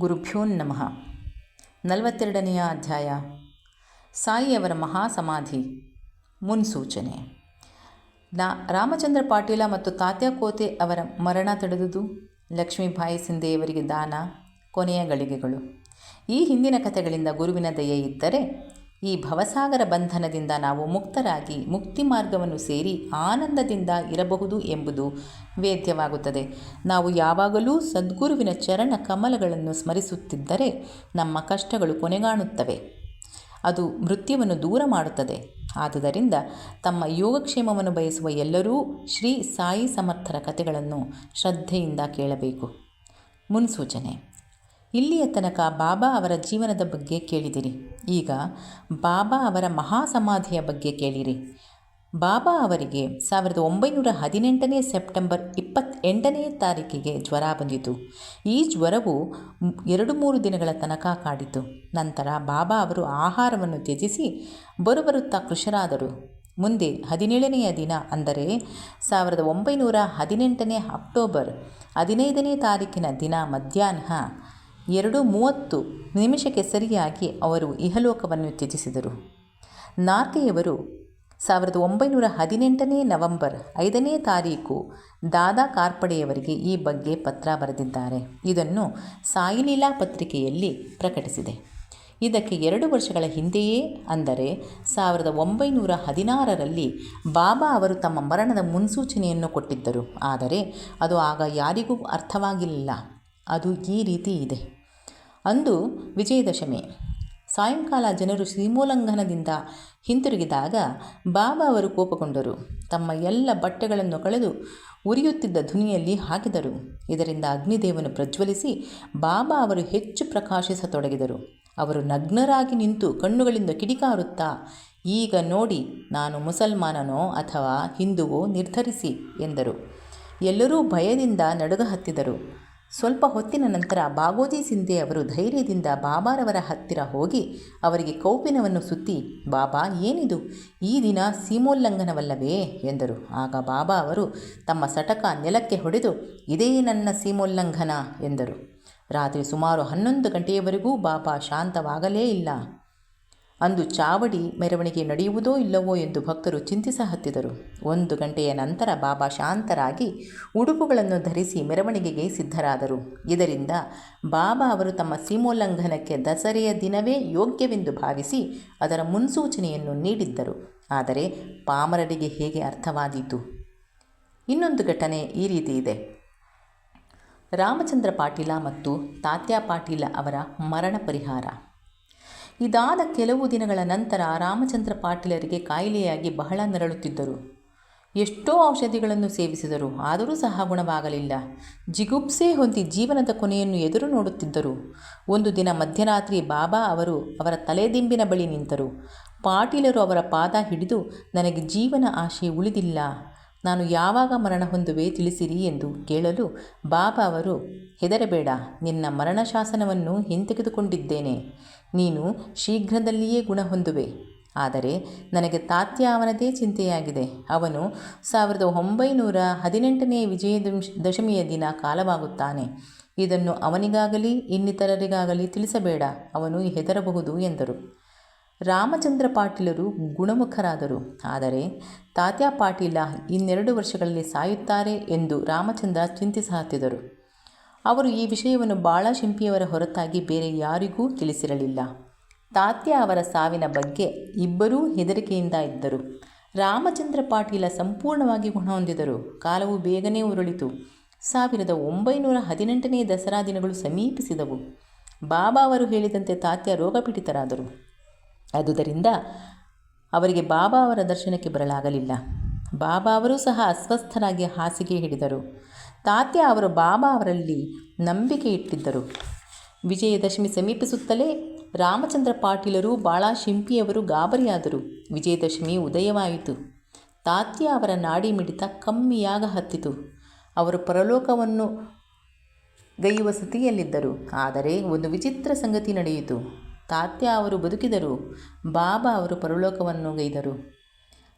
ಗುರುಭ್ಯೋ ನಮಃ. 42ನೆಯ ಅಧ್ಯಾಯ. ಸಾಯಿಯವರ ಮಹಾಸಮಾಧಿ ಮುನ್ಸೂಚನೆ. ರಾಮಚಂದ್ರ ಪಾಟೀಲ ಮತ್ತು ತಾತ್ಯಾ ಕೋತೆ ಅವರ ಮರಣ ತಡೆದುದು, ಲಕ್ಷ್ಮೀಬಾಯಿ ಸಿಂಧೆಯವರಿಗೆ ದಾನ, ಕೊನೆಯ ಗಳಿಗೆಗಳು. ಈ ಹಿಂದಿನ ಕಥೆಗಳಿಂದ ಗುರುವಿನ ದಯೆ ಇದ್ದರೆ ಈ ಭವಸಾಗರ ಬಂಧನದಿಂದ ನಾವು ಮುಕ್ತರಾಗಿ ಮುಕ್ತಿ ಮಾರ್ಗವನ್ನು ಸೇರಿ ಆನಂದದಿಂದ ಇರಬಹುದು ಎಂಬುದು ವೇದ್ಯವಾಗುತ್ತದೆ. ನಾವು ಯಾವಾಗಲೂ ಸದ್ಗುರುವಿನ ಚರಣ ಕಮಲಗಳನ್ನು ಸ್ಮರಿಸುತ್ತಿದ್ದರೆ ನಮ್ಮ ಕಷ್ಟಗಳು ಕೊನೆಗಾಣುತ್ತವೆ. ಅದು ಮೃತ್ಯುವನ್ನು ದೂರ ಮಾಡುತ್ತದೆ. ಆದುದರಿಂದ ತಮ್ಮ ಯೋಗಕ್ಷೇಮವನ್ನು ಬಯಸುವ ಎಲ್ಲರೂ ಶ್ರೀ ಸಾಯಿ ಸಮರ್ಥರ ಕಥೆಗಳನ್ನು ಶ್ರದ್ಧೆಯಿಂದ ಕೇಳಬೇಕು. ಮುನ್ಸೂಚನೆ. ಇಲ್ಲಿಯ ತನಕ ಬಾಬಾ ಅವರ ಜೀವನದ ಬಗ್ಗೆ ಕೇಳಿದಿರಿ. ಈಗ ಬಾಬಾ ಅವರ ಮಹಾಸಮಾಧಿಯ ಬಗ್ಗೆ ಕೇಳಿರಿ. ಬಾಬಾ ಅವರಿಗೆ 1918 ಸೆಪ್ಟೆಂಬರ್ 28 ಜ್ವರ ಬಂದಿತು. ಈ ಜ್ವರವು 2-3 ದಿನಗಳ ತನಕ ಕಾಡಿತು. ನಂತರ ಬಾಬಾ ಅವರು ಆಹಾರವನ್ನು ತ್ಯಜಿಸಿ ಬರುತ್ತಾ ಕೃಶರಾದರು. ಮುಂದೆ 17ನೆಯ ದಿನ, ಅಂದರೆ 1918 ಅಕ್ಟೋಬರ್ 15 ದಿನ ಮಧ್ಯಾಹ್ನ 2:30 ಸರಿಯಾಗಿ ಅವರು ಇಹಲೋಕವನ್ನು ತ್ಯಜಿಸಿದರು. ನಾರ್ಕೆಯವರು 1918 ನವೆಂಬರ್ 5 ದಾದಾ ಕಾರ್ಪಡೆಯವರಿಗೆ ಈ ಬಗ್ಗೆ ಪತ್ರ ಬರೆದಿದ್ದಾರೆ. ಇದನ್ನು ಸಾಯಿಲೀಲಾ ಪತ್ರಿಕೆಯಲ್ಲಿ ಪ್ರಕಟಿಸಿದೆ. ಇದಕ್ಕೆ 2 ವರ್ಷಗಳ ಹಿಂದೆಯೇ, ಅಂದರೆ 1916ರಲ್ಲಿ ಬಾಬಾ ಅವರು ತಮ್ಮ ಮರಣದ ಮುನ್ಸೂಚನೆಯನ್ನು ಕೊಟ್ಟಿದ್ದರು. ಆದರೆ ಅದು ಆಗ ಯಾರಿಗೂ ಅರ್ಥವಾಗಿಲ್ಲ. ಅದು ಈ ರೀತಿ ಇದೆ. ಅಂದು ವಿಜಯದಶಮಿ ಸಾಯಂಕಾಲ ಜನರು ಸೀಮೋಲ್ಲಂಘನದಿಂದ ಹಿಂತಿರುಗಿದಾಗ ಬಾಬಾ ಅವರು ಕೋಪಗೊಂಡರು. ತಮ್ಮ ಎಲ್ಲ ಬಟ್ಟೆಗಳನ್ನು ಕಳೆದು ಉರಿಯುತ್ತಿದ್ದ ಧುನಿಯಲ್ಲಿ ಹಾಕಿದರು. ಇದರಿಂದ ಅಗ್ನಿದೇವನು ಪ್ರಜ್ವಲಿಸಿ ಬಾಬಾ ಅವರು ಹೆಚ್ಚು ಪ್ರಕಾಶಿಸತೊಡಗಿದರು. ಅವರು ನಗ್ನರಾಗಿ ನಿಂತು ಕಣ್ಣುಗಳಿಂದ ಕಿಡಿಕಾರುತ್ತಾ, ಈಗ ನೋಡಿ, ನಾನು ಮುಸಲ್ಮಾನನೋ ಅಥವಾ ಹಿಂದುವೋ ನಿರ್ಧರಿಸಿ ಎಂದರು. ಎಲ್ಲರೂ ಭಯದಿಂದ ನಡುಗ ಹತ್ತಿದರು. ಸ್ವಲ್ಪ ಹೊತ್ತಿನ ನಂತರ ಬಾಗೋಜಿ ಸಿಂಧೆ ಅವರು ಧೈರ್ಯದಿಂದ ಬಾಬಾರವರ ಹತ್ತಿರ ಹೋಗಿ ಅವರಿಗೆ ಕೌಪಿನವನ್ನು ಸುತ್ತಿ, ಬಾಬಾ, ಏನಿದು, ಈ ದಿನ ಸೀಮೋಲ್ಲಂಘನವಲ್ಲವೇ ಎಂದರು. ಆಗ ಬಾಬಾ ಅವರು ತಮ್ಮ ಸಟಕ ನೆಲಕ್ಕೆ ಹೊಡೆದು, ಇದೇ ನನ್ನ ಸೀಮೋಲ್ಲಂಘನ ಎಂದರು. ರಾತ್ರಿ ಸುಮಾರು 11 ಗಂಟೆಯವರೆಗೂ ಬಾಬಾ ಶಾಂತವಾಗಲೇ ಇಲ್ಲ. ಅಂದು ಚಾವಡಿ ಮೆರವಣಿಗೆ ನಡೆಯುವುದೋ ಇಲ್ಲವೋ ಎಂದು ಭಕ್ತರು ಚಿಂತಿಸಹತ್ತಿದರು. 1 ಗಂಟೆಯ ನಂತರ ಬಾಬಾ ಶಾಂತರಾಗಿ ಉಡುಪುಗಳನ್ನು ಧರಿಸಿ ಮೆರವಣಿಗೆಗೆ ಸಿದ್ಧರಾದರು. ಇದರಿಂದ ಬಾಬಾ ಅವರು ತಮ್ಮ ಸೀಮೋಲ್ಲಂಘನಕ್ಕೆ ದಸರೆಯ ದಿನವೇ ಯೋಗ್ಯವೆಂದು ಭಾವಿಸಿ ಅದರ ಮುನ್ಸೂಚನೆಯನ್ನು ನೀಡಿದ್ದರು. ಆದರೆ ಪಾಮರರಿಗೆ ಹೇಗೆ ಅರ್ಥವಾದೀತು? ಇನ್ನೊಂದು ಘಟನೆ ಈ ರೀತಿ ಇದೆ. ರಾಮಚಂದ್ರ ಪಾಟೀಲ ಮತ್ತು ತಾತ್ಯಾ ಪಾಟೀಲ ಅವರ ಮರಣ ಪರಿಹಾರ. ಇದಾದ ಕೆಲವು ದಿನಗಳ ನಂತರ ರಾಮಚಂದ್ರ ಪಾಟೀಲರಿಗೆ ಕಾಯಿಲೆಯಾಗಿ ಬಹಳ ನರಳುತ್ತಿದ್ದರು. ಎಷ್ಟೋ ಔಷಧಿಗಳನ್ನು ಸೇವಿಸಿದರು, ಆದರೂ ಸಹ ಗುಣವಾಗಲಿಲ್ಲ. ಜಿಗುಪ್ಸೆ ಹೊಂದಿ ಜೀವನದ ಕೊನೆಯನ್ನು ಎದುರು ನೋಡುತ್ತಿದ್ದರು. ಒಂದು ದಿನ ಮಧ್ಯರಾತ್ರಿ ಬಾಬಾ ಅವರು ಅವರ ತಲೆದಿಂಬಿನ ಬಳಿ ನಿಂತರು. ಪಾಟೀಲರು ಅವರ ಪಾದ ಹಿಡಿದು, ನನಗೆ ಜೀವನ ಆಶೆ ಉಳಿದಿಲ್ಲ, ನಾನು ಯಾವಾಗ ಮರಣ ಹೊಂದುವೆ ತಿಳಿಸಿರಿ ಎಂದು ಕೇಳಲು ಬಾಬಾ ಅವರು, ಹೆದರಬೇಡ, ನಿನ್ನ ಮರಣ ಶಾಸನವನ್ನು ಹಿಂತೆಗೆದುಕೊಂಡಿದ್ದೇನೆ, ನೀನು ಶೀಘ್ರದಲ್ಲಿಯೇ ಗುಣ ಹೊಂದುವೆ. ಆದರೆ ನನಗೆ ತಾತ್ಯಾ ಅವನದೇ ಚಿಂತೆಯಾಗಿದೆ. ಅವನು 1918 ವಿಜಯದಶಮಿಯ ದಿನ ಕಾಲವಾಗುತ್ತಾನೆ. ಇದನ್ನು ಅವನಿಗಾಗಲಿ ಇನ್ನಿತರರಿಗಾಗಲಿ ತಿಳಿಸಬೇಡ, ಅವನು ಹೆದರಬಹುದು ಎಂದರು. ರಾಮಚಂದ್ರ ಪಾಟೀಲರು ಗುಣಮುಖರಾದರು. ಆದರೆ ತಾತ್ಯಾ ಪಾಟೀಲ 2 ವರ್ಷಗಳಲ್ಲಿ ಸಾಯುತ್ತಾರೆ ಎಂದು ರಾಮಚಂದ್ರ ಚಿಂತಿಸಹತ್ತಿದರು. ಅವರು ಈ ವಿಷಯವನ್ನು ಬಾಳಶಿಂಪಿಯವರ ಹೊರತಾಗಿ ಬೇರೆ ಯಾರಿಗೂ ತಿಳಿಸಿರಲಿಲ್ಲ. ತಾತ್ಯಾ ಅವರ ಸಾವಿನ ಬಗ್ಗೆ ಇಬ್ಬರೂ ಹೆದರಿಕೆಯಿಂದ ಇದ್ದರು. ರಾಮಚಂದ್ರ ಪಾಟೀಲ ಸಂಪೂರ್ಣವಾಗಿ ಗುಣ ಹೊಂದಿದರು. ಕಾಲವು ಬೇಗನೆ ಉರುಳಿತು. 1918 ದಸರಾ ದಿನಗಳು ಸಮೀಪಿಸಿದವು. ಬಾಬಾ ಅವರು ಹೇಳಿದಂತೆ ತಾತ್ಯಾ ರೋಗಪೀಡಿತರಾದರು. ಆದುದರಿಂದ ಅವರಿಗೆ ಬಾಬಾ ಅವರ ದರ್ಶನಕ್ಕೆ ಬರಲಾಗಲಿಲ್ಲ. ಬಾಬಾ ಅವರೂ ಸಹ ಅಸ್ವಸ್ಥರಾಗಿ ಹಾಸಿಗೆ ಹಿಡಿದರು. ತಾತ್ಯಾ ಅವರು ಬಾಬಾ ಅವರಲ್ಲಿ ನಂಬಿಕೆ ಇಟ್ಟಿದ್ದರು. ವಿಜಯದಶಮಿ ಸಮೀಪಿಸುತ್ತಲೇ ರಾಮಚಂದ್ರ ಪಾಟೀಲರು ಬಾಳಶಿಂಪಿಯವರು ಗಾಬರಿಯಾದರು. ವಿಜಯದಶಮಿ ಉದಯವಾಯಿತು. ತಾತ್ಯಾ ಅವರ ನಾಡಿ ಮಿಡಿತ ಕಮ್ಮಿಯಾಗ ಹತ್ತಿತು. ಅವರು ಪರಲೋಕವನ್ನು ಗೈಯುವ ಸ್ಥಿತಿಯಲ್ಲಿದ್ದರು. ಆದರೆ ಒಂದು ವಿಚಿತ್ರ ಸಂಗತಿ ನಡೆಯಿತು. ತಾತ್ಯಾ ಅವರು ಬದುಕಿದರು. ಬಾಬಾ ಅವರು ಪರಲೋಕವನ್ನು ಗೈದರು.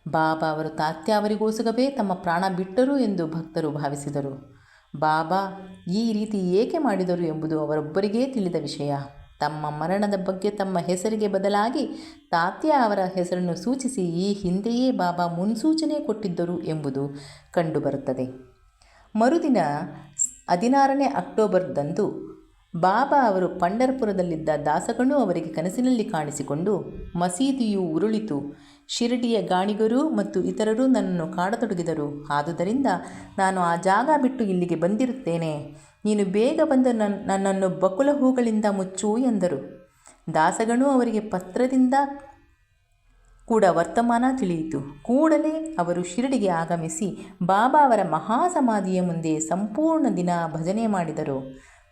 ಬಾಬಾ ಅವರು ತಾತ್ಯಾ ಅವರಿಗೋಸ್ಕರವೇ ತಮ್ಮ ಪ್ರಾಣ ಬಿಟ್ಟರು ಎಂದು ಭಕ್ತರು ಭಾವಿಸಿದರು. ಬಾಬಾ ಈ ರೀತಿ ಏಕೆ ಮಾಡಿದರು ಎಂಬುದು ಅವರೊಬ್ಬರಿಗೇ ತಿಳಿದ ವಿಷಯ. ತಮ್ಮ ಮರಣದ ಬಗ್ಗೆ ತಮ್ಮ ಹೆಸರಿಗೆ ಬದಲಾಗಿ ತಾತ್ಯಾ ಅವರ ಹೆಸರನ್ನು ಸೂಚಿಸಿ ಈ ಹಿಂದೆಯೇ ಬಾಬಾ ಮುನ್ಸೂಚನೆ ಕೊಟ್ಟಿದ್ದರು ಎಂಬುದು ಕಂಡುಬರುತ್ತದೆ. ಮರುದಿನ 16ನೇ ಅಕ್ಟೋಬರ್ದಂದು ಬಾಬಾ ಅವರು ಪಂಢರಪುರದಲ್ಲಿದ್ದ ದಾಸಗಣು ಅವರಿಗೆ ಕನಸಿನಲ್ಲಿ ಕಾಣಿಸಿಕೊಂಡು, ಮಸೀದಿಯು ಉರುಳಿತು, ಶಿರಡಿಯ ಗಾಣಿಗರು ಮತ್ತು ಇತರರು ನನ್ನನ್ನು ಕಾಡತೊಡಗಿದರು. ಆದುದರಿಂದ ನಾನು ಆ ಜಾಗ ಬಿಟ್ಟು ಇಲ್ಲಿಗೆ ಬಂದಿರುತ್ತೇನೆ. ನೀನು ಬೇಗ ಬಂದು ನನ್ನನ್ನು ಬಕುಲ ಹೂಗಳಿಂದ ಮುಚ್ಚು ಎಂದರು. ದಾಸಗಣು ಅವರಿಗೆ ಪತ್ರದಿಂದ ಕೂಡ ವರ್ತಮಾನ ತಿಳಿಯಿತು. ಕೂಡಲೇ ಅವರು ಶಿರಡಿಗೆ ಆಗಮಿಸಿ ಬಾಬಾ ಅವರ ಮಹಾಸಮಾಧಿಯ ಮುಂದೆ ಸಂಪೂರ್ಣ ದಿನ ಭಜನೆ ಮಾಡಿದರು.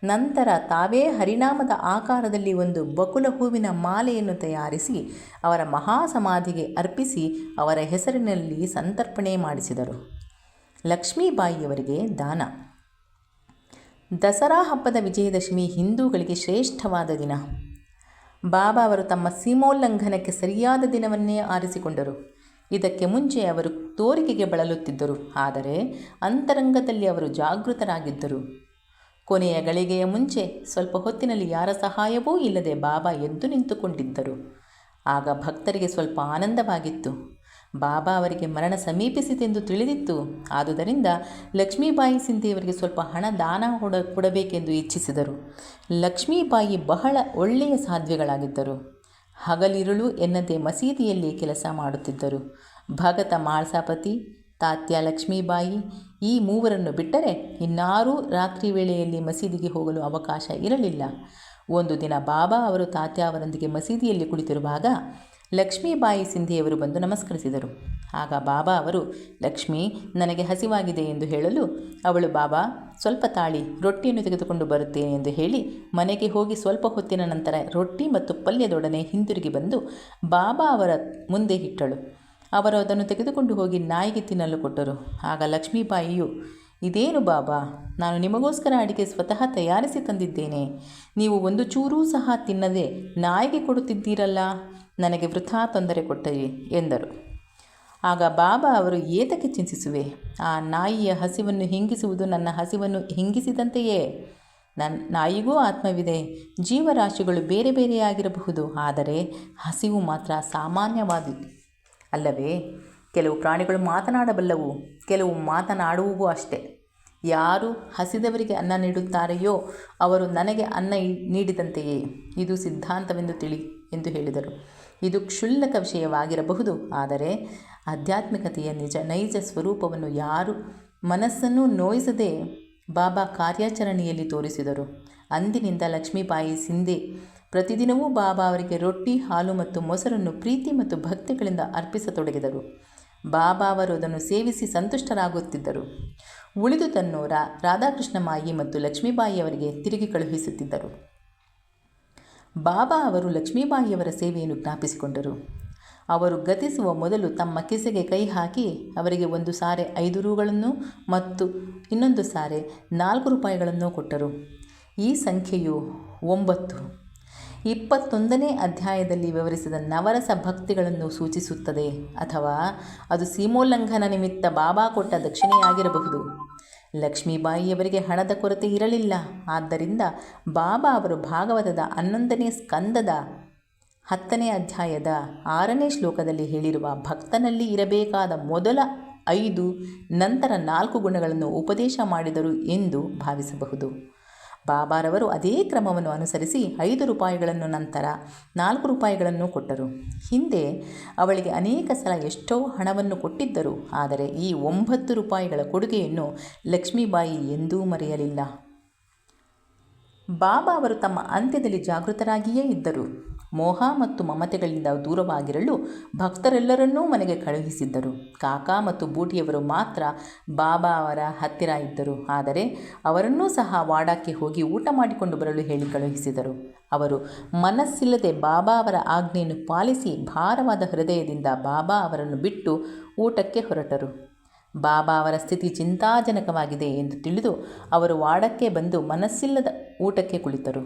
ನಂತರ ತಾವೇ ಹರಿನಾಮದ ಆಕಾರದಲ್ಲಿ ಒಂದು ಬಕುಲ ಹೂವಿನ ಮಾಲೆಯನ್ನು ತಯಾರಿಸಿ ಅವರ ಮಹಾಸಮಾಧಿಗೆ ಅರ್ಪಿಸಿ ಅವರ ಹೆಸರಿನಲ್ಲಿ ಸಂತರ್ಪಣೆ ಮಾಡಿಸಿದರು. ಲಕ್ಷ್ಮೀಬಾಯಿಯವರಿಗೆ ದಾನ. ದಸರಾ ಹಬ್ಬದ ವಿಜಯದಶಮಿ ಹಿಂದೂಗಳಿಗೆ ಶ್ರೇಷ್ಠವಾದ ದಿನ. ಬಾಬಾ ಅವರು ತಮ್ಮ ಸೀಮೋಲ್ಲಂಘನಕ್ಕೆ ಸರಿಯಾದ ದಿನವನ್ನೇ ಆರಿಸಿಕೊಂಡರು. ಇದಕ್ಕೆ ಮುಂಚೆ ಅವರು ತೋರಿಕೆಗೆ ಬಳಲುತ್ತಿದ್ದರು, ಆದರೆ ಅಂತರಂಗದಲ್ಲಿ ಅವರು ಜಾಗೃತರಾಗಿದ್ದರು. ಕೊನೆಯ ಗಳಿಗೆಯ ಮುಂಚೆ ಸ್ವಲ್ಪ ಹೊತ್ತಿನಲ್ಲಿ ಯಾರ ಸಹಾಯವೂ ಇಲ್ಲದೆ ಬಾಬಾ ಎದ್ದು ನಿಂತುಕೊಂಡಿದ್ದರು. ಆಗ ಭಕ್ತರಿಗೆ ಸ್ವಲ್ಪ ಆನಂದವಾಗಿತ್ತು. ಬಾಬಾ ಅವರಿಗೆ ಮರಣ ಸಮೀಪಿಸಿತೆಂದು ತಿಳಿದಿತ್ತು. ಆದುದರಿಂದ ಲಕ್ಷ್ಮೀಬಾಯಿ ಸಿಂಧಿಯವರಿಗೆ ಸ್ವಲ್ಪ ಹಣ ದಾನ ಕೊಡಬೇಕೆಂದು ಇಚ್ಛಿಸಿದರು. ಲಕ್ಷ್ಮೀಬಾಯಿ ಬಹಳ ಒಳ್ಳೆಯ ಸಾಧ್ವಿಗಳಾಗಿದ್ದರು. ಹಗಲಿರುಳು ಎನ್ನದೆ ಮಸೀದಿಯಲ್ಲಿ ಕೆಲಸ ಮಾಡುತ್ತಿದ್ದರು. ಭಗತ ಮಾಳ್ಸಾಪತಿ, ತಾತ್ಯಾ ಲಕ್ಷ್ಮೀಬಾಯಿ ಈ ಮೂವರನ್ನು ಬಿಟ್ಟರೆ ಇನ್ನಾರೂ ರಾತ್ರಿ ವೇಳೆಯಲ್ಲಿ ಮಸೀದಿಗೆ ಹೋಗಲು ಅವಕಾಶ ಇರಲಿಲ್ಲ. ಒಂದು ದಿನ ಬಾಬಾ ಅವರು ತಾತ್ಯಾ ಅವರೊಂದಿಗೆ ಮಸೀದಿಯಲ್ಲಿ ಕುಳಿತಿರುವಾಗ ಲಕ್ಷ್ಮೀಬಾಯಿ ಸಿಂಧಿಯವರು ಬಂದು ನಮಸ್ಕರಿಸಿದರು. ಆಗ ಬಾಬಾ ಅವರು, ಲಕ್ಷ್ಮಿ, ನನಗೆ ಹಸಿವಾಗಿದೆ ಎಂದು ಹೇಳಲು ಅವಳು, ಬಾಬಾ ಸ್ವಲ್ಪ ತಾಳಿ, ರೊಟ್ಟಿಯನ್ನು ತೆಗೆದುಕೊಂಡು ಬರುತ್ತೇನೆ ಎಂದು ಹೇಳಿ ಮನೆಗೆ ಹೋಗಿ ಸ್ವಲ್ಪ ಹೊತ್ತಿನ ನಂತರ ರೊಟ್ಟಿ ಮತ್ತು ಪಲ್ಯದೊಡನೆ ಹಿಂದಿರುಗಿ ಬಂದು ಬಾಬಾ ಅವರ ಮುಂದೆ ಇಟ್ಟಳು. ಅವರು ಅದನ್ನು ತೆಗೆದುಕೊಂಡು ಹೋಗಿ ನಾಯಿಗೆ ತಿನ್ನಲು ಕೊಟ್ಟರು. ಆಗ ಲಕ್ಷ್ಮೀಬಾಯಿಯು, ಇದೇನು ಬಾಬಾ, ನಾನು ನಿಮಗೋಸ್ಕರ ಅಡಿಗೆ ಸ್ವತಃ ತಯಾರಿಸಿ ತಂದಿದ್ದೇನೆ, ನೀವು ಒಂದು ಚೂರೂ ಸಹ ತಿನ್ನದೆ ನಾಯಿಗೆ ಕೊಡುತ್ತಿದ್ದೀರಲ್ಲ, ನನಗೆ ವೃಥಾ ತೊಂದರೆ ಕೊಟ್ಟರಿ ಎಂದರು. ಆಗ ಬಾಬಾ ಅವರು, ಏತಕ್ಕೆ ಚಿಂತಿಸುವೆ? ಆ ನಾಯಿಯ ಹಸಿವನ್ನು ಹಿಂಗಿಸುವುದು ನನ್ನ ಹಸಿವನ್ನು ಹಿಂಗಿಸಿದಂತೆಯೇ. ನಾಯಿಗೂ ಆತ್ಮವಿದೆ. ಜೀವರಾಶಿಗಳು ಬೇರೆ ಬೇರೆಯಾಗಿರಬಹುದು, ಆದರೆ ಹಸಿವು ಮಾತ್ರ ಸಾಮಾನ್ಯವಾದುದು ಅಲ್ಲವೇ? ಕೆಲವು ಪ್ರಾಣಿಗಳು ಮಾತನಾಡಬಲ್ಲವು, ಕೆಲವು ಮಾತನಾಡುವವು ಅಷ್ಟೇ. ಯಾರು ಹಸಿದವರಿಗೆ ಅನ್ನ ನೀಡುತ್ತಾರೆಯೋ ಅವರು ನನಗೆ ಅನ್ನ ನೀಡಿದಂತೆಯೇ. ಇದು ಸಿದ್ಧಾಂತವೆಂದು ತಿಳಿ ಎಂದು ಹೇಳಿದರು. ಇದು ಕ್ಷುಲ್ಲಕ ವಿಷಯವಾಗಿರಬಹುದು, ಆದರೆ ಆಧ್ಯಾತ್ಮಿಕತೆಯ ನೈಜ ಸ್ವರೂಪವನ್ನು ಯಾರು ಮನಸ್ಸನ್ನು ನೋಯಿಸದೆ ಬಾಬಾ ಕಾರ್ಯಾಚರಣೆಯಲ್ಲಿ ತೋರಿಸಿದರು. ಅಂದಿನಿಂದ ಲಕ್ಷ್ಮೀಬಾಯಿ ಸಿಂಧೆ ಪ್ರತಿದಿನವೂ ಬಾಬಾ ಅವರಿಗೆ ರೊಟ್ಟಿ, ಹಾಲು ಮತ್ತು ಮೊಸರನ್ನು ಪ್ರೀತಿ ಮತ್ತು ಭಕ್ತಿಗಳಿಂದ ಅರ್ಪಿಸತೊಡಗಿದರು. ಬಾಬಾ ಅವರು ಅದನ್ನು ಸೇವಿಸಿ ಸಂತುಷ್ಟರಾಗುತ್ತಿದ್ದರು. ಉಳಿದುದನ್ನು ರಾಧಾಕೃಷ್ಣ ಮಾಯಿ ಮತ್ತು ಲಕ್ಷ್ಮೀಬಾಯಿಯವರಿಗೆ ತಿರುಗಿ ಕಳುಹಿಸುತ್ತಿದ್ದರು. ಬಾಬಾ ಅವರು ಲಕ್ಷ್ಮೀಬಾಯಿಯವರ ಸೇವೆಯನ್ನು ಜ್ಞಾಪಿಸಿಕೊಂಡರು. ಅವರು ಗತಿಸುವ ಮೊದಲು ತಮ್ಮ ಕಿಸೆಗೆ ಕೈ ಹಾಕಿ ಅವರಿಗೆ ಒಂದು ಸಾರೆ 5 ರೂಗಳನ್ನು ಮತ್ತು ಇನ್ನೊಂದು ಸಾರೆ 4 ರೂಪಾಯಿಗಳನ್ನು ಕೊಟ್ಟರು. ಈ ಸಂಖ್ಯೆಯು 9, 21ನೇ ಅಧ್ಯಾಯದಲ್ಲಿ ವಿವರಿಸಿದ ನವರಸ ಭಕ್ತಿಗಳನ್ನು ಸೂಚಿಸುತ್ತದೆ, ಅಥವಾ ಅದು ಸೀಮೋಲ್ಲಂಘನ ನಿಮಿತ್ತ ಬಾಬಾ ಕೊಟ್ಟ ದಕ್ಷಿಣೆಯಾಗಿರಬಹುದು. ಲಕ್ಷ್ಮೀಬಾಯಿಯವರಿಗೆ ಹಣದ ಕೊರತೆ ಇರಲಿಲ್ಲ. ಆದ್ದರಿಂದ ಬಾಬಾ ಅವರು ಭಾಗವತದ 11ನೇ ಸ್ಕಂದದ 10ನೇ ಅಧ್ಯಾಯದ 6ನೇ ಶ್ಲೋಕದಲ್ಲಿ ಹೇಳಿರುವ ಭಕ್ತನಲ್ಲಿ ಇರಬೇಕಾದ ಮೊದಲ 5 ನಂತರ 4 ಗುಣಗಳನ್ನು ಉಪದೇಶ ಮಾಡಿದರು ಎಂದು ಭಾವಿಸಬಹುದು. ಬಾಬಾರವರು ಅದೇ ಕ್ರಮವನ್ನು ಅನುಸರಿಸಿ 5 ರೂಪಾಯಿಗಳನ್ನು ನಂತರ 4 ರೂಪಾಯಿಗಳನ್ನು ಕೊಟ್ಟರು. ಹಿಂದೆ ಅವಳಿಗೆ ಅನೇಕ ಸಲ ಎಷ್ಟೋ ಹಣವನ್ನು ಕೊಟ್ಟಿದ್ದರು, ಆದರೆ ಈ 9 ರೂಪಾಯಿಗಳ ಕೊಡುಗೆಯನ್ನು ಲಕ್ಷ್ಮೀಬಾಯಿ ಎಂದೂ ಮರೆಯಲಿಲ್ಲ. ಬಾಬಾ ಅವರು ತಮ್ಮ ಅಂತ್ಯದಲ್ಲಿ ಜಾಗೃತರಾಗಿಯೇ ಇದ್ದರು. ಮೋಹ ಮತ್ತು ಮಮತೆಗಳಿಂದ ದೂರವಾಗಿರಲು ಭಕ್ತರೆಲ್ಲರನ್ನೂ ಮನೆಗೆ ಕಳುಹಿಸಿದ್ದರು. ಕಾಕಾ ಮತ್ತು ಬೂಟಿಯವರು ಮಾತ್ರ ಬಾಬಾ ಅವರ ಹತ್ತಿರ ಇದ್ದರು, ಆದರೆ ಅವರನ್ನೂ ಸಹ ವಾಡಾಕ್ಕೆ ಹೋಗಿ ಊಟ ಮಾಡಿಕೊಂಡು ಬರಲು ಹೇಳಿ ಕಳುಹಿಸಿದರು. ಅವರು ಮನಸ್ಸಿಲ್ಲದೆ ಬಾಬಾ ಅವರ ಆಜ್ಞೆಯನ್ನು ಪಾಲಿಸಿ ಭಾರವಾದ ಹೃದಯದಿಂದ ಬಾಬಾ ಅವರನ್ನು ಬಿಟ್ಟು ಊಟಕ್ಕೆ ಹೊರಟರು. ಬಾಬಾ ಅವರ ಸ್ಥಿತಿ ಚಿಂತಾಜನಕವಾಗಿದೆ ಎಂದು ತಿಳಿದು ಅವರು ವಾಡಕ್ಕೆ ಬಂದು ಮನಸ್ಸಿಲ್ಲದ ಊಟಕ್ಕೆ ಕುಳಿತರು.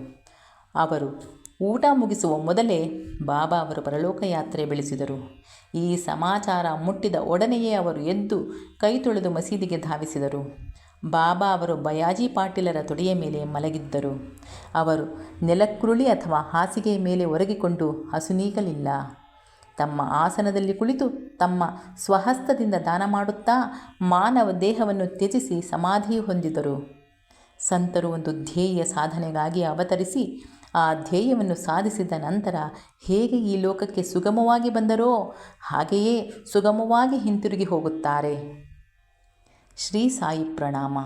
ಅವರು ಊಟ ಮುಗಿಸುವ ಮೊದಲೇ ಬಾಬಾ ಅವರು ಪರಲೋಕ ಯಾತ್ರೆ ಬೆಳೆಸಿದರು. ಈ ಸಮಾಚಾರ ಮುಟ್ಟಿದ ಒಡನೆಯೇ ಅವರು ಎದ್ದು ಕೈ ತೊಳೆದು ಮಸೀದಿಗೆ ಧಾವಿಸಿದರು. ಬಾಬಾ ಅವರು ಬಯಾಜಿ ಪಾಟೀಲರ ತೊಡೆಯ ಮೇಲೆ ಮಲಗಿದ್ದರು. ಅವರು ನೆಲಕ್ಕುರುಳಿ ಅಥವಾ ಹಾಸಿಗೆಯ ಮೇಲೆ ಒರಗಿಕೊಂಡು ಅಸುನೀಗಲಿಲ್ಲ. ತಮ್ಮ ಆಸನದಲ್ಲಿ ಕುಳಿತು ತಮ್ಮ ಸ್ವಹಸ್ತದಿಂದ ದಾನ ಮಾಡುತ್ತಾ ಮಾನವ ದೇಹವನ್ನು ತ್ಯಜಿಸಿ ಸಮಾಧಿ ಹೊಂದಿದರು. ಸಂತರು ಒಂದು ಧ್ಯೇಯ ಸಾಧನೆಗಾಗಿ ಅವತರಿಸಿ ಆ ಧ್ಯೇಯವನ್ನು ಸಾಧಿಸಿದ ನಂತರ ಹೇಗೆ ಈ ಲೋಕಕ್ಕೆ ಸುಗಮವಾಗಿ ಬಂದರೋ ಹಾಗೆಯೇ ಸುಗಮವಾಗಿ ಹಿಂತಿರುಗಿ ಹೋಗುತ್ತಾರೆ. ಶ್ರೀ ಸಾಯಿ ಪ್ರಣಾಮ.